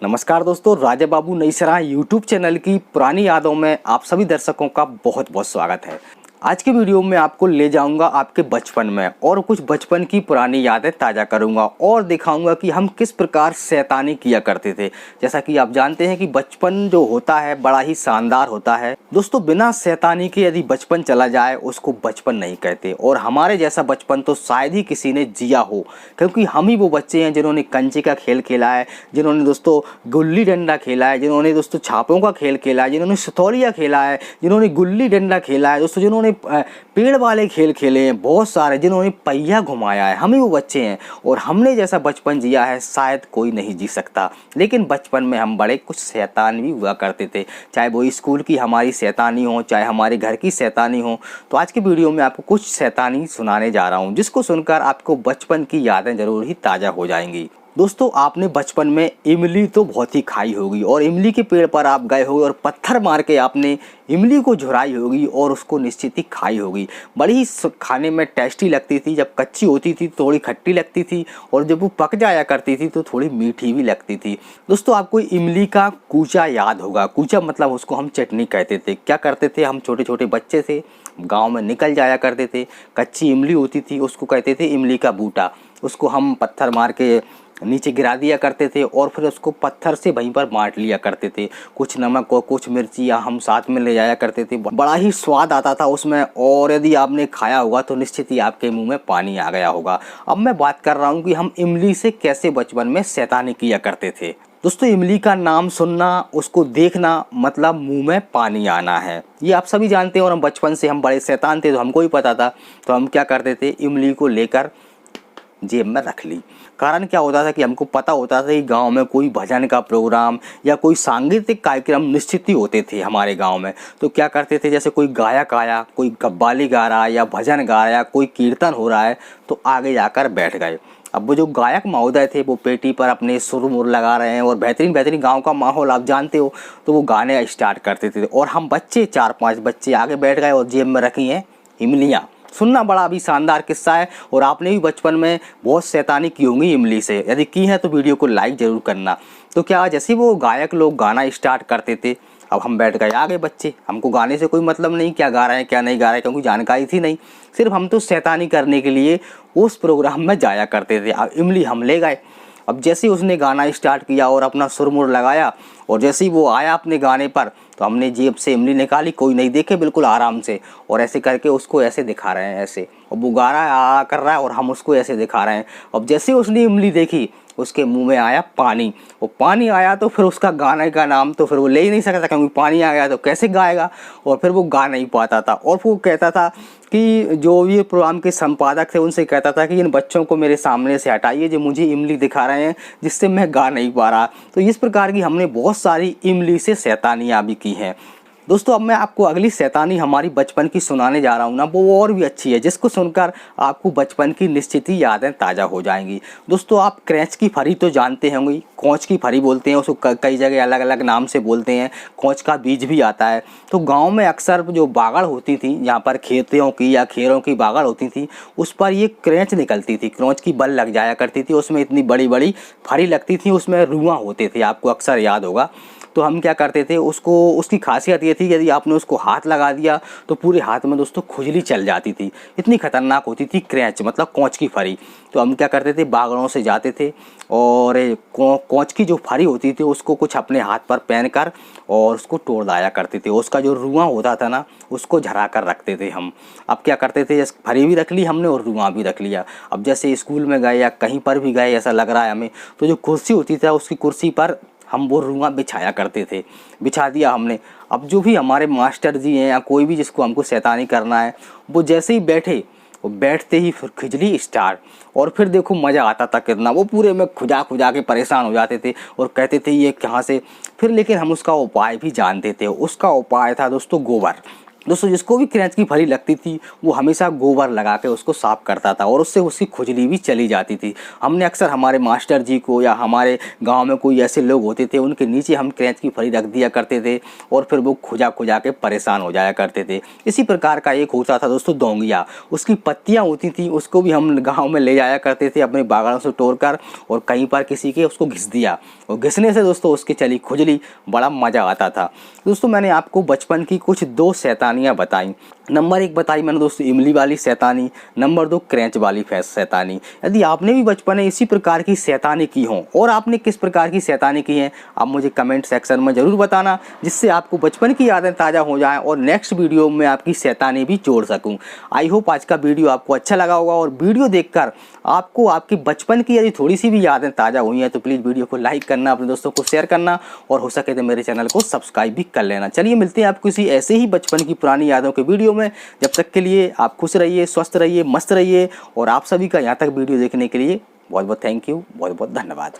नमस्कार दोस्तों, राजा बाबू नई सराय यूट्यूब चैनल की पुरानी यादों में आप सभी दर्शकों का बहुत बहुत स्वागत है। आज के वीडियो में आपको ले जाऊंगा आपके बचपन में और कुछ बचपन की पुरानी यादें ताज़ा करूंगा और दिखाऊंगा कि हम किस प्रकार शैतानी किया करते थे। जैसा कि आप जानते हैं कि बचपन जो होता है बड़ा ही शानदार होता है दोस्तों। बिना शैतानी के यदि बचपन चला जाए उसको बचपन नहीं कहते, और हमारे जैसा बचपन तो शायद ही किसी ने जिया हो, क्योंकि हम ही वो बच्चे हैं जिन्होंने कंचे का खेल खेला है, जिन्होंने दोस्तों गुल्ली डंडा खेला है, जिन्होंने दोस्तों छापों का खेल खेला है, जिन्होंने सतौलिया खेला है, जिन्होंने गुल्ली डंडा खेला है दोस्तों, जिन्होंने पेड़ वाले खेल खेले हैं बहुत सारे, जिन्होंने पहिया घुमाया है। हम ही वो बच्चे हैं और हमने जैसा बचपन जिया है शायद कोई नहीं जी सकता। लेकिन बचपन में हम बड़े कुछ शैतान भी हुआ करते थे, चाहे वो स्कूल की हमारी शैतानी हो, चाहे हमारे घर की शैतानी हो। तो आज की वीडियो में आपको कुछ शैतानी सुनाने जा रहा हूँ, जिसको सुनकर आपको बचपन की यादें जरूर ही ताज़ा हो जाएंगी। दोस्तों, आपने बचपन में इमली तो बहुत ही खाई होगी और इमली के पेड़ पर आप गए होगे और पत्थर मार के आपने इमली को झुराई होगी और उसको निश्चित ही खाई होगी। बड़ी ही खाने में टेस्टी लगती थी। जब कच्ची होती थी थोड़ी खट्टी लगती थी और जब वो पक जाया करती थी तो थोड़ी मीठी भी लगती थी। दोस्तों, आपको इमली का कूचा याद होगा। कूचा मतलब उसको हम चटनी कहते थे। क्या करते थे, हम छोटे छोटे बच्चे थे, गाँव में निकल जाया करते थे। कच्ची इमली होती थी उसको कहते थे इमली का बूटा। उसको हम पत्थर मार के नीचे गिरा दिया करते थे और फिर उसको पत्थर से वहीं पर बांट लिया करते थे। कुछ नमक और कुछ मिर्ची या हम साथ में ले जाया करते थे। बड़ा ही स्वाद आता था उसमें, और यदि आपने खाया होगा तो निश्चित ही आपके मुंह में पानी आ गया होगा। अब मैं बात कर रहा हूँ कि हम इमली से कैसे बचपन में शैतानी किया करते थे। दोस्तों, इमली का नाम सुनना, उसको देखना मतलब मुंह में पानी आना है, ये आप सभी जानते हैं। और हम बचपन से हम बड़े शैतान थे तो हमको ही पता था। तो हम क्या करते थे, इमली को लेकर जेब में रख ली। कारण क्या होता था कि हमको पता होता था कि गांव में कोई भजन का प्रोग्राम या कोई सांगीतिक कार्यक्रम निश्चित ही होते थे हमारे गांव में। तो क्या करते थे, जैसे कोई गायक आया, कोई कव्वाली गा रहा है या भजन गा रहा है, कोई कीर्तन हो रहा है, तो आगे जाकर बैठ गए। अब वो जो गायक महोदय थे वो पेटी पर अपने सुर मुर लगा रहे हैं और बेहतरीन बेहतरीन गांव का माहौल आप जानते हो, तो वो गाने स्टार्ट करते थे और हम बच्चे 4-5 बच्चे आगे बैठ गए और जेब में रखी हैं इमलियाँ। सुनना बड़ा अभी शानदार किस्सा है और आपने भी बचपन में बहुत शैतानी की होंगी इमली से। यदि की है तो वीडियो को लाइक ज़रूर करना। तो क्या, जैसे वो गायक लोग गाना स्टार्ट करते थे, अब हम बैठ गए आगे बच्चे। हमको गाने से कोई मतलब नहीं क्या गा रहे हैं क्या नहीं गा रहे हैं, क्योंकि जानकारी थी नहीं। सिर्फ हम तो शैतानी करने के लिए उस प्रोग्राम में जाया करते थे। अब इमली हम ले गए। अब जैसे ही उसने गाना स्टार्ट किया और अपना सुरमुर लगाया और जैसे ही वो आया अपने गाने पर, तो हमने जेब से इमली निकाली, कोई नहीं देखे, बिल्कुल आराम से, और ऐसे करके उसको ऐसे दिखा रहे हैं ऐसे। और वो गा रहा है, आ कर रहा है और हम उसको ऐसे दिखा रहे हैं। अब जैसे ही उसने इमली देखी उसके मुंह में आया पानी। वो पानी आया तो फिर उसका गाने का नाम तो फिर वो ले ही नहीं सकता, क्योंकि पानी आ गया तो कैसे गाएगा, और फिर वो गा नहीं पाता था। और वो कहता था कि जो ये प्रोग्राम के संपादक थे उनसे कहता था कि इन बच्चों को मेरे सामने से हटाइए जो मुझे इमली दिखा रहे हैं, जिससे मैं गा नहीं पा रहा। तो इस प्रकार की हमने बहुत सारी इमली से शैतानियाँ भी की हैं। दोस्तों, अब मैं आपको अगली शैतानी हमारी बचपन की सुनाने जा रहा हूँ ना, वो और भी अच्छी है, जिसको सुनकर आपको बचपन की निश्चित ही यादें ताज़ा हो जाएंगी। दोस्तों, आप क्रैच की फरी तो जानते होंगे, कोंच की फरी बोलते हैं उसको, कई जगह अलग अलग नाम से बोलते हैं। कोंच का बीज भी आता है। तो गाँव में अक्सर जो बागड़ होती थी, यहाँ पर खेतों की या खेरों की बागड़ होती थी, उस पर ये क्रैच निकलती थी, क्रॉच की बल लग जाया करती थी, उसमें इतनी बड़ी बड़ी फरी लगती थी, उसमें रुआं होते थे, आपको अक्सर याद होगा। तो हम क्या करते थे, उसको, उसकी खासियत ये थी कि यदि आपने उसको हाथ लगा दिया तो पूरे हाथ में दोस्तों खुजली चल जाती थी। इतनी खतरनाक होती थी क्रैच, मतलब कोंच की फरी। तो हम क्या करते थे, बागड़ों से जाते थे और कोंच की जो फरी होती थी उसको कुछ अपने हाथ पर पहन कर और उसको तोड़ लाया करते थे। उसका जो रुआं होता था ना, उसको झरा कर रखते थे हम। अब क्या करते थे, जैसे फरी भी रख ली हमने और रुआं भी रख लिया। अब जैसे स्कूल में गए या कहीं पर भी गए, ऐसा लग रहा है हमें, तो जो कुर्सी होती थी उसकी कुर्सी पर हम वो रुआं बिछाया करते थे। बिछा दिया हमने। अब जो भी हमारे मास्टर जी हैं या कोई भी जिसको हमको शैतानी करना है, वो जैसे ही बैठे, वो बैठते ही फिर खिजली स्टार्ट। और फिर देखो मज़ा आता था कितना, वो पूरे में खुजा खुजा के परेशान हो जाते थे और कहते थे ये कहाँ से। फिर लेकिन हम उसका उपाय भी जानते थे। उसका उपाय था दोस्तों गोबर। दोस्तों जिसको भी क्रैंच की फली लगती थी वो हमेशा गोबर लगा के उसको साफ करता था और उससे उसकी खुजली भी चली जाती थी। हमने अक्सर हमारे मास्टर जी को या हमारे गांव में कोई ऐसे लोग होते थे उनके नीचे हम क्रैंच की फली रख दिया करते थे और फिर वो खुजा खुजा के परेशान हो जाया करते थे। इसी प्रकार का एक होता था दोस्तों दौंगिया, उसकी पत्तियाँ होती थी, उसको भी हम गाँव में ले जाया करते थे अपने बागड़ों से तोड़ कर और कहीं पर किसी के उसको घिस दिया और घिसने से दोस्तों उसकी चली खुजली, बड़ा मज़ा आता था। दोस्तों मैंने आपको बचपन की कुछ 2 शैतानियाँ बताई। नंबर 1 बताई मैंने दोस्तों इमली वाली शैतानी, नंबर 2 क्रैंच वाली शैतानी। यदि आपने भी बचपन में इसी प्रकार की शैतानी की हो और आपने किस प्रकार की शैतानी की है आप मुझे कमेंट सेक्शन में ज़रूर बताना, जिससे आपको बचपन की यादें ताज़ा हो जाएं और नेक्स्ट वीडियो में आपकी शैतानी भी जोड़ सकूं। आई होप आज का वीडियो आपको अच्छा लगा होगा और वीडियो देखकर आपको आपकी बचपन की यदि थोड़ी सी भी यादें ताज़ा हुई हैं तो प्लीज़ वीडियो को लाइक करना, अपने दोस्तों को शेयर करना और हो सके तो मेरे चैनल को सब्सक्राइब भी कर लेना। चलिए मिलते हैं आपको किसी ऐसे ही बचपन की पुरानी यादों के वीडियो में। जब तक के लिए आप खुश रहिए, स्वस्थ रहिए, मस्त रहिए और आप सभी का यहाँ तक वीडियो देखने के लिए बहुत बहुत थैंक यू, बहुत बहुत धन्यवाद।